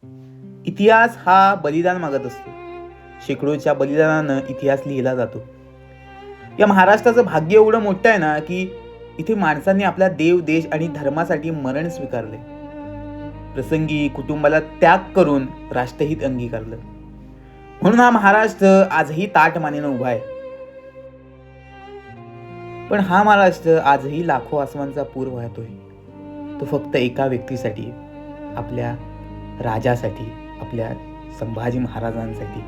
इतिहास हा बलिदान मागत असतो. शेकडोच्या बलिदानानं इतिहास लिहिला जातो. या महाराष्ट्राचं भाग्य एवढं मोठं आहे ना की इथे माणसांनी आपला देव, देश आणि धर्मासाठी मरण स्वीकारले. प्रसंगी कुटुंबाला त्याग करून राष्ट्रहित अंगीकारलं. म्हणून हा महाराष्ट्र आजही ताठ मानेनं उभा आहे. पण हा महाराष्ट्र आजही लाखो आसमानचा पूर वाहतोय. तो फक्त एका व्यक्तीसाठी, आपल्या राजासाठी, आपल्या संभाजी महाराजांसाठी.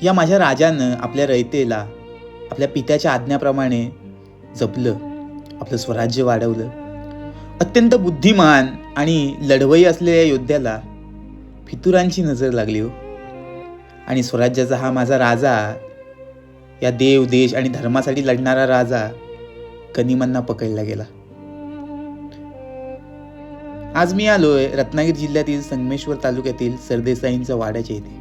या माझ्या राजानं आपल्या रयतेला आपल्या पित्याच्या आज्ञाप्रमाणे जपलं, आपलं स्वराज्य वाढवलं. अत्यंत बुद्धिमान आणि लढवई असलेल्या योद्ध्याला फितुरांची नजर लागली हो. आणि स्वराज्याचा हा माझा राजा, या देव, देश आणि धर्मासाठी लढणारा राजा गनिमांना पकडला गेला. आज मी आलोय रत्नागिरी जिल्ह्यातील संगमेश्वर तालुक्यातील सरदेसाईंच्या वाड्याच्या इथे.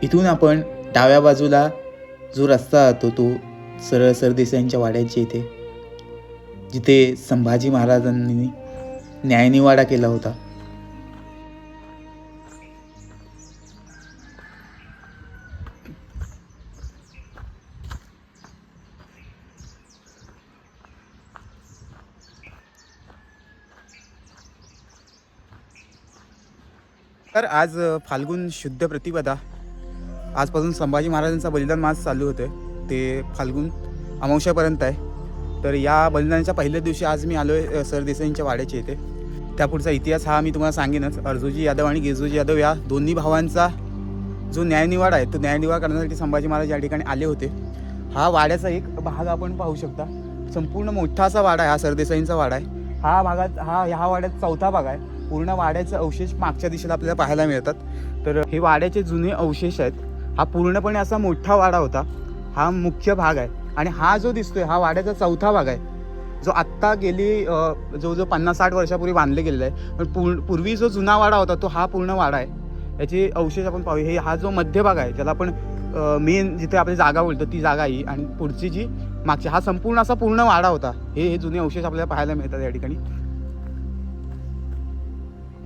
इथून आपण डाव्या बाजूला जो रस्ता जातो तो सरळ सरदेसाईंच्या वाड्याच्या इथे, जिथे संभाजी महाराजांनी न्यायनिवाडा केला होता. तर आज फाल्गुन शुद्ध प्रतिपदा, आजपासून संभाजी महाराजांचा बलिदान मास चालू होतं. ते फाल्गुन अमावस्यापर्यंत आहे. तर या बलिदानाच्या पहिल्या दिवशी आज मी आलो आहे सरदेसाईंच्या वाड्याच्या इथे. त्यापुढचा इतिहास हा मी तुम्हाला सांगेनच. अर्जुजी यादव आणि गिरजोजी यादव या दोन्ही भावांचा जो न्यायनिवाडा आहे तो न्यायनिवाडा करण्यासाठी संभाजी महाराज या ठिकाणी आले होते. हा वाड्याचा एक भाग आपण पाहू शकता. संपूर्ण मोठा असा वाडा आहे, हा सरदेसाईंचा वाडा आहे. ह्या वाड्यात चौथा भाग आहे. पूर्ण वाड्याचे अवशेष मागच्या दिशेला आपल्याला पाहायला मिळतात. तर हे वाड्याचे जुने अवशेष आहेत. हा पूर्णपणे असा मोठा वाडा होता. हा मुख्य भाग आहे. आणि हा जो दिसतोय हा वाड्याचा चौथा भाग आहे, जो आत्ता गेली जवळजवळ 50-60 वर्षापूर्वी बांधले गेलेला आहे. पण पूर्वी जो जुना वाडा होता तो हा पूर्ण वाडा आहे. याचे अवशेष आपण पाहूया. हा जो मध्य भाग आहे, ज्याला आपण मेन जिथे आपली जागा बोलतो ती जागा आहे. आणि पुढची जी मागची, हा संपूर्ण असा पूर्ण वाडा होता. हे जुने अवशेष आपल्याला पाहायला मिळतात या ठिकाणी.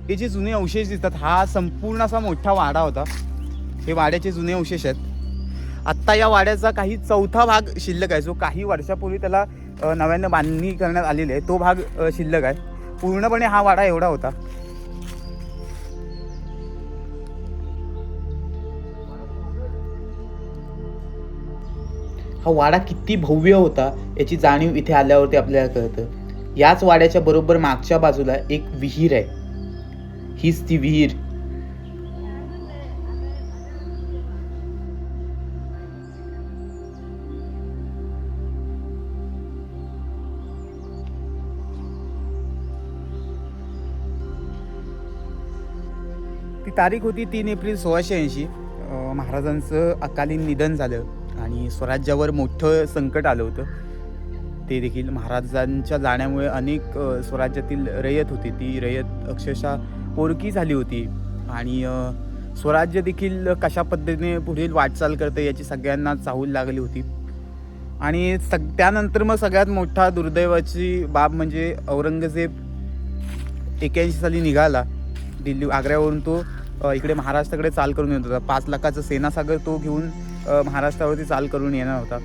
हे जे जुने अवशेष दिसतात हा संपूर्ण असा मोठा वाडा होता. हे वाड्याचे जुने अवशेष आहेत. आत्ता या वाड्याचा काही चौथा भाग शिल्लक आहे, जो काही वर्षापूर्वी त्याला नव्यानं बांधणी करण्यात आलेली आहे. तो भाग शिल्लक आहे. पूर्णपणे हा वाडा एवढा होता. हा वाडा किती भव्य होता याची जाणीव इथे आल्यावरती आपल्याला कळतं. याच वाड्याच्या बरोबर मागच्या बाजूला एक विहीर आहे. हीच ती विहीर. ती तारीख होती 3 एप्रिल 1680. महाराजांचं अकाली निधन झालं आणि स्वराज्यावर मोठं संकट आलं होतं. ते देखील महाराजांच्या जाण्यामुळे अनेक स्वराज्यातील रयत होती, ती रयत अक्षरशः पोरकी झाली होती. आणि स्वराज्य देखील कशा पद्धतीने पुढील वाटचाल करते याची सगळ्यांना चाहूल लागली होती. आणि त्यानंतर मग सगळ्यात मोठा दुर्दैवाची बाब म्हणजे औरंगजेब 81 साली निघाला दिल्ली आग्र्यावरून. तो इकडे महाराष्ट्राकडे चाल करून येत होता. 5 लाखाचा सेनासागर तो घेऊन महाराष्ट्रावरती चाल करून येणार होता.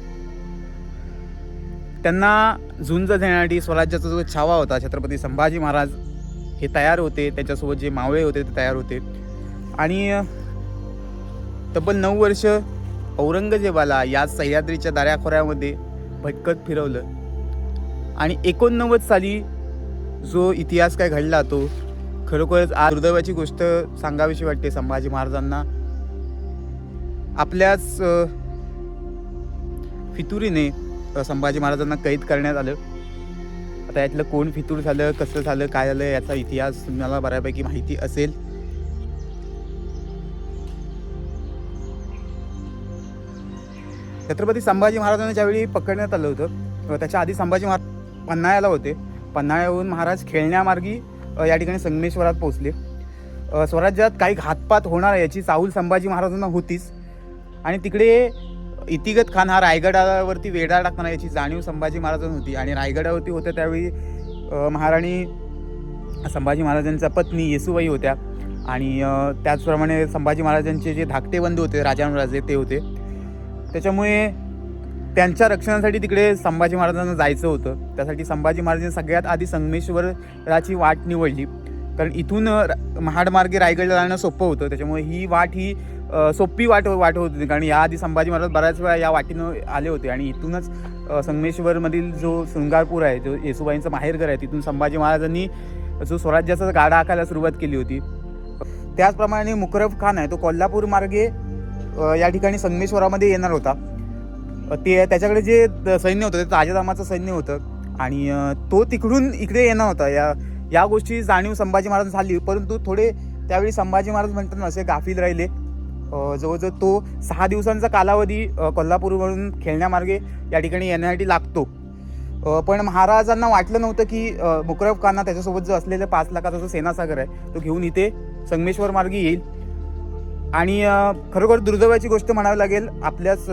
त्यांना झुंज देण्यासाठी स्वराज्याचा जो छावा होता छत्रपती संभाजी महाराज हे तयार होते. त्याच्यासोबत जे मावळे होते ते तयार होते. आणि तब्बल 9 वर्ष औरंगजेबाला या सह्याद्रीच्या दऱ्याखोऱ्यामध्ये भटकत फिरवलं. आणि 89 साली जो इतिहास काय घडला तो खरोखरच आज दुर्दैवाची गोष्ट सांगावीशी वाटते. संभाजी महाराजांना आपल्याच फितुरीने संभाजी महाराजांना कैद करण्यात आलं. आता यातलं कोण फितूर झालं, कसं झालं, काय झालं याचा इतिहास तुम्हाला बऱ्यापैकी माहिती असेल. छत्रपती संभाजी महाराजांना ज्यावेळी पकडण्यात आलं होतं त्याच्या आधी संभाजी महाराज पन्हाळ्याला होते. पन्हाळ्याहून महाराज खेळण्यामार्गी या ठिकाणी संगमेश्वरात पोहोचले. स्वराज्यात काही घातपात होणार याची चाहूल संभाजी महाराजांना होतीच. आणि तिकडे इतिगत खान हा रायगडावरती वेढा टाकणार याची जाणीव संभाजी महाराजांना होती. आणि रायगडावरती होते त्यावेळी महाराणी संभाजी महाराजांच्या पत्नी येसूबाई होत्या आणि त्याचप्रमाणे संभाजी महाराजांचे जे धाकटे बंधू होते राजाराजे ते होते. त्याच्यामुळे त्यांच्या रक्षणासाठी तिकडे संभाजी महाराजांना जायचं होतं. त्यासाठी संभाजी महाराजांनी सगळ्यात आधी संगमेश्वराची वाट निवडली, कारण इथून महाडमार्गे रायगडला जाणं सोपं होतं. त्याच्यामुळे ही वाट सोपी वाट होती, कारण याआधी संभाजी महाराज बऱ्याच वेळा या वाटेनं आले होते आणि इथूनच संगमेश्वरमधील जो शृंगारपूर आहे, जो येसूबाईंचं माहेरघर आहे, तिथून संभाजी महाराजांनी जो स्वराज्याचा गाडा आखायला सुरुवात केली होती. त्याचप्रमाणे मुकरब खान आहे, तो कोल्हापूर मार्गे या ठिकाणी संगमेश्वरामध्ये येणार होता. त्याच्याकडे जे सैन्य होतं ते ताजेदामाचं सैन्य होतं आणि तो तिकडून इकडे येणार होता. या गोष्टी जाणीव संभाजी महाराज झाली, परंतु थोडे त्यावेळी संभाजी महाराज म्हणतात असे गाफील राहिले. जवळजवळ तो 6 दिवसांचा कालावधी कोल्हापूरवरून खेळण्यामार्गे या ठिकाणी येण्यासाठी लागतो. पण महाराजांना वाटलं नव्हतं की मुकरब खानना त्याच्यासोबत जो असलेला 5 लाखाचा जो सेनासागर आहे तो घेऊन इथे संगमेश्वर मार्गी येईल. आणि खरोखर दुर्दैवाची गोष्ट म्हणावी लागेल, आपल्याच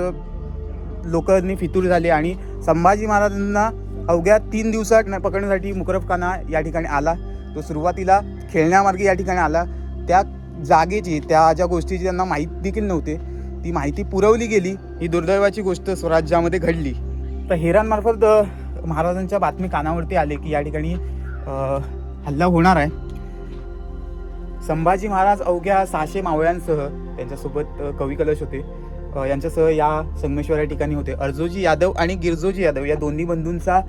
लोकांनी फितूर झाले आणि संभाजी महाराजांना अवघ्या 3 दिवसात पकडण्यासाठी मुकरब खान या ठिकाणी आला. तो सुरुवातीला खेळण्यामार्गे या ठिकाणी आला. त्या जागेची, त्या ज्या गोष्टीची त्यांना माहीत देखील नव्हते, ती माहिती पुरवली गेली. ही दुर्दैवाची गोष्ट स्वराज्यामध्ये घडली. तर हेरांमार्फत महाराजांच्या बातमी कानावरती आले की या ठिकाणी हल्ला होणार आहे. संभाजी महाराज अवघ्या 600 मावळ्यांसह, त्यांच्यासोबत कवी कलश होते, यांच्यासह या संगमेश्वर या ठिकाणी होते. अर्जोजी यादव आणि गिरजोजी यादव या दोन्ही बंधूंचा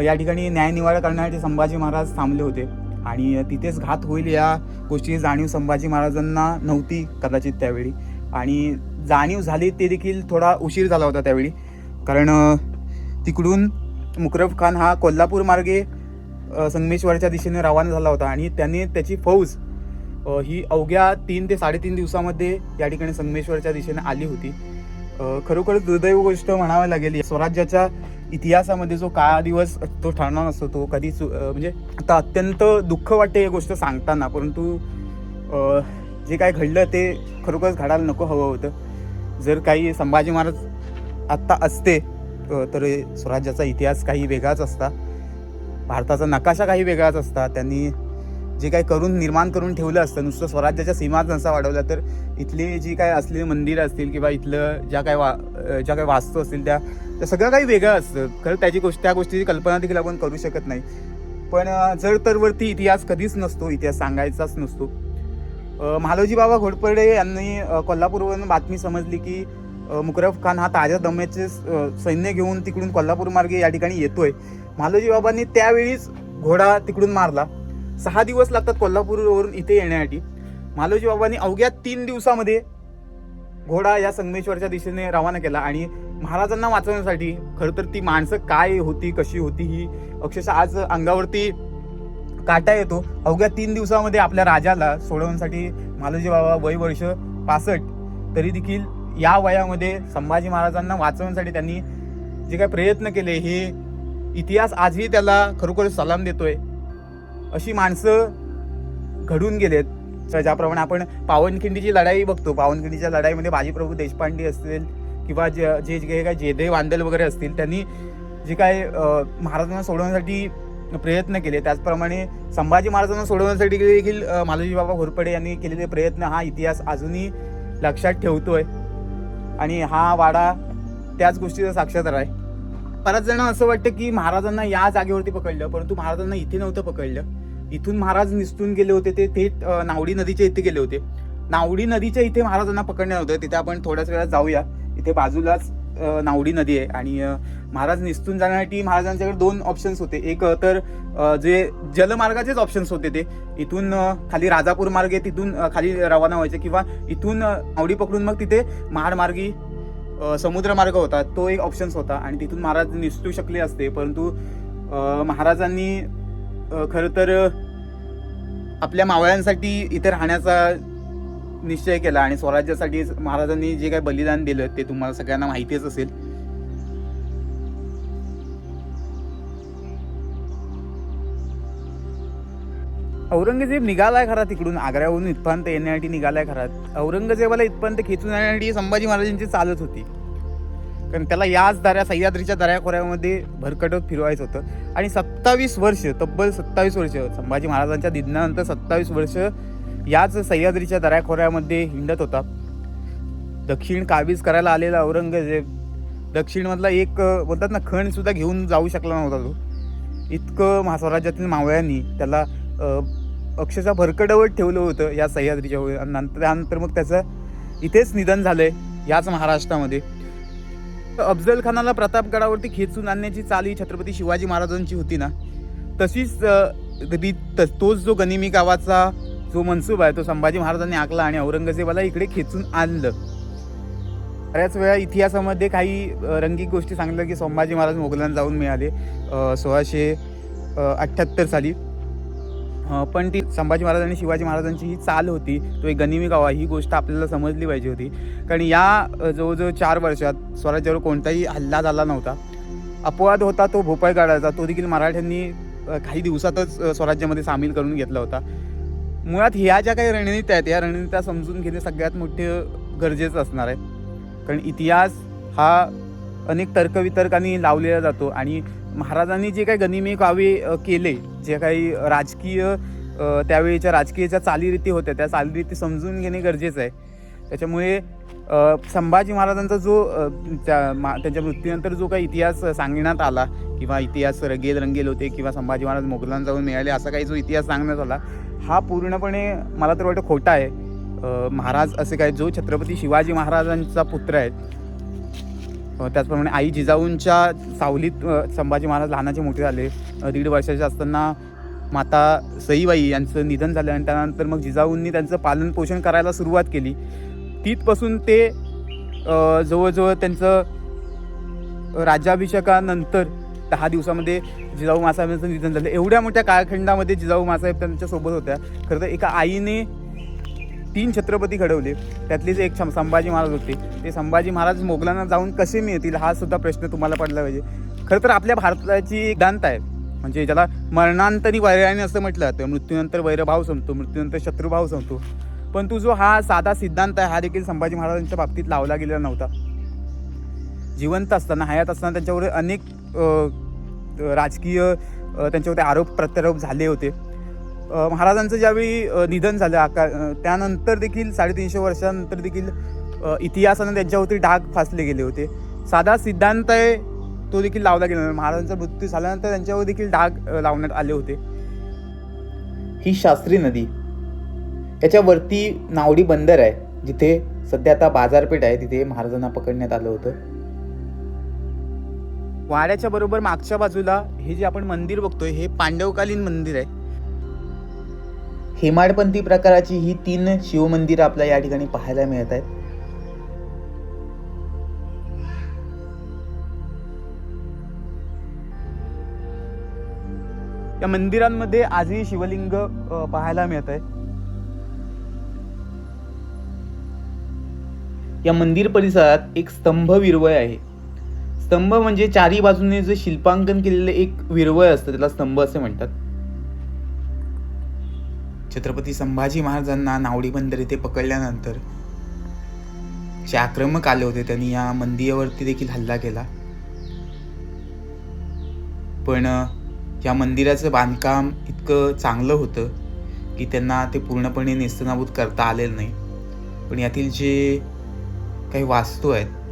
या ठिकाणी न्यायनिवाडा करण्यासाठी संभाजी महाराज थांबले होते आणि तिथेच घात होईल या गोष्टीची जाणीव संभाजी महाराजांना नव्हती कदाचित त्यावेळी. आणि जाणीव झाली ते देखील थोडा उशीर झाला होता त्यावेळी, कारण तिकडून मुकरब खान हा कोल्हापूर मार्गे संगमेश्वरच्या दिशेने रवाना झाला होता आणि त्याने त्याची फौज ही अवघ्या 3 ते 3.5 दिवसामध्ये या ठिकाणी संगमेश्वरच्या दिशेने आली होती. खरोखर दुर्दैव गोष्ट म्हणावी लागेल. स्वराज्याच्या इतिहासामध्ये जो काळा दिवस तो ठरणार नसतो, तो कधीच म्हणजे आता अत्यंत दुःख वाटते ही गोष्ट सांगताना, परंतु जे काय घडलं ते खरोखरच घडायला नको हवं होतं. जर काही संभाजी महाराज आत्ता असते तर स्वराज्याचा इतिहास काही वेगळाच असता, भारताचा नकाशा काही वेगळाच असता. त्यांनी जे काही निर्माण करून ठेवलं असतं, नुसतं स्वराज्याच्या सीमाच नसा वाढवल्या तर इथली जी काय असलेली मंदिरं असतील किंवा इथलं ज्या काही वास्तू असतील त्या सगळं काही वेगळं असतं. खरं त्या गोष्टीची कल्पना देखील आपण करू शकत नाही. पण तरवरती इतिहास कधीच नसतो, इतिहास सांगायचाच नसतो. महालोजी बाबा घोरपडे यांनी कोल्हापूरवरून बातमी समजली की मुकरब खान हा ताज्या दम्याचे सैन्य घेऊन तिकडून कोल्हापूर मार्गे या ठिकाणी येतोय. महालोजी बाबांनी त्यावेळीच घोडा तिकडून मारला. 6 दिवस लागतात कोल्हापूरवरून इथे येण्यासाठी. महालोजी बाबांनी अवघ्या 3 दिवसामध्ये घोडा या संगमेश्वरच्या दिशेने रवाना केला आणि महाराजांना वाचवण्यासाठी, खरं तर ती माणसं काय होती, कशी होती, ही अक्षरशः आज अंगावरती काटा येतो. अवघ्या 3 दिवसामध्ये आपल्या राजाला सोडवण्यासाठी महालोजी बाबा वय वर्ष 65, तरी देखील या वयामध्ये संभाजी महाराजांना वाचवण्यासाठी त्यांनी जे काही प्रयत्न केले, हे इतिहास आजही त्याला खरोखर सलाम देतोय. अशी माणसं घडून गेलेत. ज्याप्रमाणे आपण पावनखिंडीची लढाई बघतो, पावनखिंडीच्या लढाईमध्ये बाजीप्रभू देशपांडे असतील किंवा जे काही जेधे वांदल वगैरे असतील, त्यांनी जे काय महाराजांना सोडवण्यासाठी प्रयत्न केले, त्याचप्रमाणे संभाजी महाराजांना सोडवण्यासाठी देखील महालोजी बाबा घोरपडे यांनी केलेले प्रयत्न हा इतिहास अजूनही लक्षात ठेवतोय आणि हा वाडा त्याच गोष्टीचा साक्षीदार आहे. बऱ्याच जणांना असं वाटतं की महाराजांना या जागेवरती पकडलं, परंतु महाराजांना इथे नव्हतं पकडलं. इथून महाराज निसटून गेले होते, ते थेट नावडी नदीच्या इथे गेले होते. नावडी नदीच्या इथे महाराजांना पकडण्यात होतं. तिथे आपण थोड्याच वेळात जाऊया. इथे बाजूलाच नावडी नदी आहे आणि महाराज निसटून जाण्यासाठी महाराजांच्याकडे 2 ऑप्शन्स होते. एक तर जे जलमार्गाचेच ऑप्शन्स होते, ते इथून खाली राजापूर मार्गे तिथून खाली रवाना व्हायचे किंवा इथून नावडी पकडून मग तिथे महाडमार्गी समुद्रमार्ग होता, तो एक ऑप्शन्स होता आणि तिथून महाराज निसटू शकले असते. परंतु महाराजांनी खरं तर आपल्या मावळ्यांसाठी इथे राहण्याचा निश्चय केला आणि स्वराज्यासाठी महाराजांनी जे काही बलिदान दिलं ते तुम्हाला सगळ्यांना माहितीच असेल. औरंगजेब निघालाय खरा तिकडून, आग्र्यावरून इथपर्यंत येण्यासाठी निघालाय खरा. औरंगजेबाला इथपर्यंत खेचून आणण्यासाठी संभाजी महाराजांची चालत होती, कारण त्याला याच सह्याद्रीच्या दऱ्याखोऱ्यामध्ये भरकटत फिरवायचं होतं. आणि 27 वर्ष, तब्बल 27 वर्ष संभाजी महाराजांच्या निधनानंतर 27 वर्ष याच सह्याद्रीच्या दऱ्याखोऱ्यामध्ये हिंडत होता. दक्षिण काबीज करायला आलेला औरंगजेब दक्षिणमधला एक बोलतात ना खण सुद्धा घेऊन जाऊ शकला नव्हता. तो इतकं स्वराज्यातील मावळ्यांनी त्याला अक्षरशः भरकटवत ठेवलं होतं या सह्याद्रीच्या वर. त्यानंतर मग त्याचं इथेच निधन झालंय याच महाराष्ट्रामध्ये. अफजल खानाला प्रतापगडावरती खेचून आणण्याची चाल ही छत्रपती शिवाजी महाराजांची होती ना, तशीच तोच जो गनिमी गावाचा जो मनसूब आहे तो संभाजी महाराजांनी आखला आणि औरंगजेबाला इकडे खेचून आणलं. बऱ्याच वेळा इतिहासामध्ये काही रंगीत गोष्टी सांगितल्या की संभाजी महाराज मोगलांना जाऊन मिळाले 1678 साली. पण ती संभाजी महाराज आणि शिवाजी महाराजांची ही चाल होती, तो एक गनिमी गावा, ही गोष्ट आपल्याला समजली पाहिजे होती. कारण या जवळजवळ 4 वर्षात स्वराज्यावर कोणताही हल्ला झाला नव्हता. अपवाद होता तो भोपाळगडाचा, तो देखील मराठ्यांनी काही दिवसातच स्वराज्यामध्ये सामील करून घेतला होता. मुळात ह्या ज्या काही रणनीती आहेत या रणनीत्या समजून घेणे सगळ्यात मोठं गरजेचं असणार आहे. कारण इतिहास हा अनेक तर्कवितर्कांनी लावलेला जातो आणि महाराजांनी जे काही गनिमी गावे केले, जे काही राजकीय त्यावेळीच्या राजकीयच्या चालीरीती होत्या त्या चालीरीती समजून घेणे गरजेचं आहे. त्याच्यामुळे संभाजी महाराजांचा जो त्यांच्या मृत्यूनंतर जो काही इतिहास सांगण्यात आला किंवा इतिहास रंगेल होते किंवा संभाजी महाराज मोगलांना जाऊन मिळाले असा काही जो इतिहास सांगण्यात आला हा पूर्णपणे मला तर वाटतं खोटा आहे. महाराज असे काय जो छत्रपती शिवाजी महाराजांचा पुत्र आहेत, त्याचप्रमाणे आई जिजाऊंच्या सावलीत संभाजी महाराज लहानाचे मोठे झाले. 1.5 वर्षाचे असताना माता सईबाई यांचं निधन झालं आणि त्यानंतर मग जिजाऊंनी त्यांचं पालनपोषण करायला सुरुवात केली. तिथपासून ते जवळजवळ त्यांचं राज्याभिषेकानंतर 10 दिवसामध्ये जिजाऊ मासाहेबांचं निधन झालं. एवढ्या मोठ्या कालखंडामध्ये जिजाऊ मासाहेब त्यांच्यासोबत होत्या. खरं तर एका आईने 3 छत्रपती घडवले, त्यातलेच एक संभाजी महाराज होते. ते संभाजी महाराज मोगलांना जाऊन कसे मिळतील हा सुद्धा प्रश्न तुम्हाला पडला पाहिजे. खरं तर आपल्या भारताची सिद्धांत आहे, म्हणजे ज्याला मरणांतरी वैराने असं म्हटलं जातं, मृत्यूनंतर वैरभाव संपतो, मृत्यूनंतर शत्रुभाव संपतो. पण जो हा साधा सिद्धांत आहे हा देखील संभाजी महाराजांच्या बाबतीत लावला गेलेला नव्हता. जिवंत असताना, हयात असताना त्यांच्यावर अनेक राजकीय त्यांच्यावरती आरोप प्रत्यारोप झाले होते. महाराजांचं ज्यावेळी निधन झालं त्यानंतर देखील 350 वर्षानंतर देखील इतिहासानं त्यांच्यावरती डाग फासले गेले होते. साधा सिद्धांत आहे तो देखील लावला गेला. महाराजांचा मृत्यू झाल्यानंतर त्यांच्यावर देखील डाग लावण्यात आले होते. ही शास्त्री नदी, याच्यावरती नावडी बंदर आहे, जिथे सध्या आता बाजारपेठ आहे, तिथे महाराजांना पकडण्यात आलं होतं. वाड्याच्या बरोबर मागच्या बाजूला हे जे आपण मंदिर बघतोय हे पांडवकालीन मंदिर आहे. हेमाडपंथी प्रकाराची ही 3 शिवमंदिरं आपल्या या ठिकाणी पाहायला मिळत आहेत. या मंदिरांमध्ये आजही शिवलिंग पाहायला मिळत आहे. या मंदिर परिसरात एक स्तंभ विरवळ आहे. स्तंभ म्हणजे चारी बाजूने जे शिल्पांकन केलेलं एक विरवळ असतं त्याला स्तंभ असे म्हणतात. छत्रपती संभाजी महाराजांना नावडी बंदर येथे पकडल्यानंतर जे आक्रमक आले होते त्यांनी या मंदिरावरती देखील हल्ला केला. पण या मंदिराचं बांधकाम इतकं चांगलं होतं की त्यांना ते पूर्णपणे नेस्तनाबूत करता आलेलं नाही. पण यातील जे काही वास्तू आहेत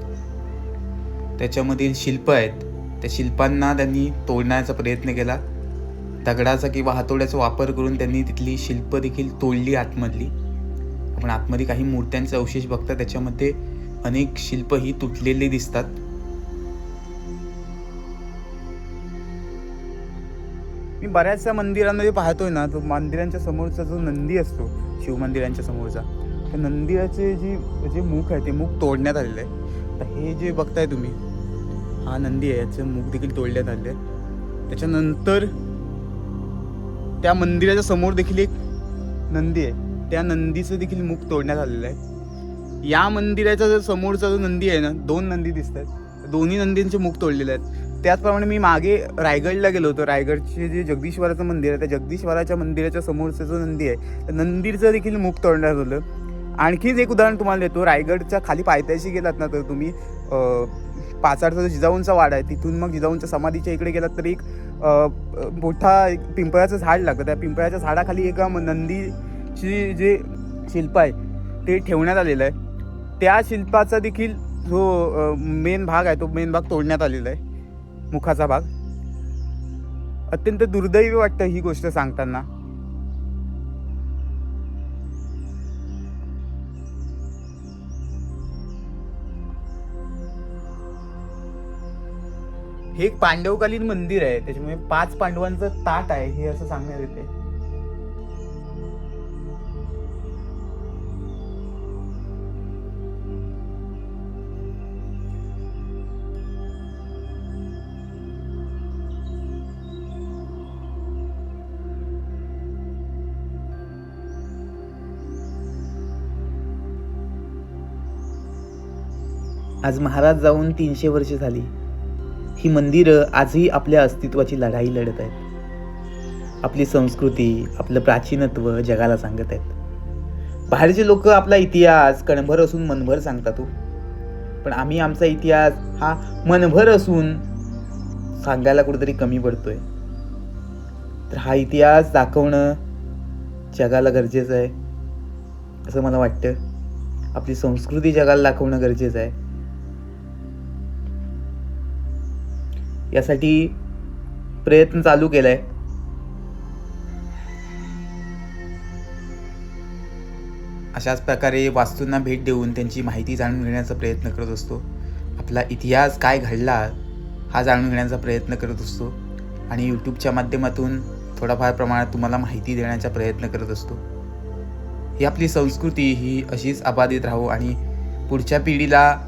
त्याच्यामधील शिल्प आहेत त्या शिल्पांना त्यांनी तोडण्याचा प्रयत्न केला. दगडाचा किंवा हातोड्याचा वापर करून त्यांनी तिथली शिल्प देखील तोडली आतमधली. आपण आतमध्ये काही मूर्त्यांचे अवशेष बघता त्याच्यामध्ये अनेक शिल्प ही तुटलेली दिसतात. मी बऱ्याचशा मंदिरांमध्ये पाहतोय ना, तो मंदिरांच्या समोरचा जो नंदी असतो शिवमंदिरांच्या समोरचा, त्या नंदीचे जे मुख आहे ते मुख तोडण्यात आलेलं आहे. तर हे जे बघताय तुम्ही हा नंदी आहे, याचं मुख देखील तोडण्यात आलेलं आहे. त्याच्यानंतर त्या मंदिराच्या समोर देखील एक नंदी आहे, त्या नंदीचं देखील मुख तोडण्यात आलेलं आहे. या मंदिराचा जो समोरचा जो नंदी आहे ना, 2 नंदी दिसत आहेत, दोन्ही नंदींचे मुख तोडलेले आहेत. त्याचप्रमाणे मी मागे रायगडला गेलो होतो. रायगडचे जे जगदीश्वराचं मंदिर आहे त्या जगदीश्वराच्या मंदिराच्या समोरचा जो नंदी आहे त्या नंदीचं देखील मुख तोडण्यात आलं. आणखीच एक उदाहरण तुम्हाला देतो. रायगडच्या खाली पायथ्याशी गेलात ना तर तुम्ही पाचाडचा जो जिजाऊंचा वाडा आहे तिथून मग जिजाऊंच्या समाधीच्या इकडे गेलात तर एक मोठा एक पिंपळाचं झाड लागतं. त्या पिंपळाच्या झाडाखाली एका नंदीची जे शिल्प आहे ते ठेवण्यात आलेलं आहे. त्या शिल्पाचा देखील जो मेन भाग आहे तो मेन भाग तोडण्यात आलेला आहे, मुखाचा भाग. अत्यंत दुर्दैवी वाटतं ही गोष्ट सांगताना. हे एक पांडवकालीन मंदिर आहे, त्याच्यामुळे 5 पांडवांचं ताट आहे हे असं सांगण्यात येते. आज महाराज जाऊन 300 वर्षे झाली. ही मंदिरं आजही आपल्या अस्तित्वाची लढाई लढत आहेत. आपली संस्कृती, आपलं प्राचीनत्व जगाला सांगत आहेत. बाहेरचे लोक आपला इतिहास कणभर असून मनभर सांगतात, पण आम्ही आमचा इतिहास हा मनभर असून सांगायला कुठेतरी कमी पडतोय. तर हा इतिहास दाखवणं जगाला गरजेचं आहे असं मला वाटतं. आपली संस्कृती जगाला दाखवणं गरजेचं आहे. यासाठी प्रयत्न चालू केलाय. अशाच प्रकारे वास्तूंना भेट देऊन त्यांची माहिती जाणून घेण्याचा प्रयत्न करत असतो. आपला इतिहास काय घडला हा जाणून घेण्याचा प्रयत्न करत असतो आणि यूट्यूबच्या माध्यमातून थोडाफार प्रमाणात तुम्हाला माहिती देण्याचा प्रयत्न करत असतो. ही आपली संस्कृती ही अशीच अबाधित राहू आणि पुढच्या पिढीला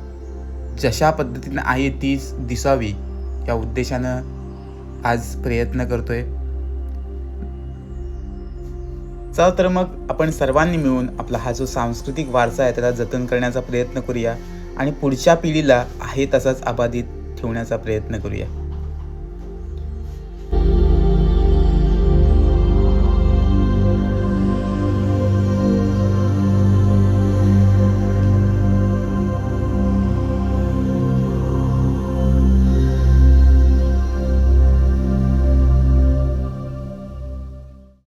जशा पद्धतीनं आहे तीच दिसावी या उद्देशानं आज प्रयत्न करतोय. चला तर मग आपण सर्वांनी मिळून आपला हा जो सांस्कृतिक वारसा आहे त्याला जतन करण्याचा प्रयत्न करूया आणि पुढच्या पिढीला आहे तसाच अबाधित ठेवण्याचा प्रयत्न करूया.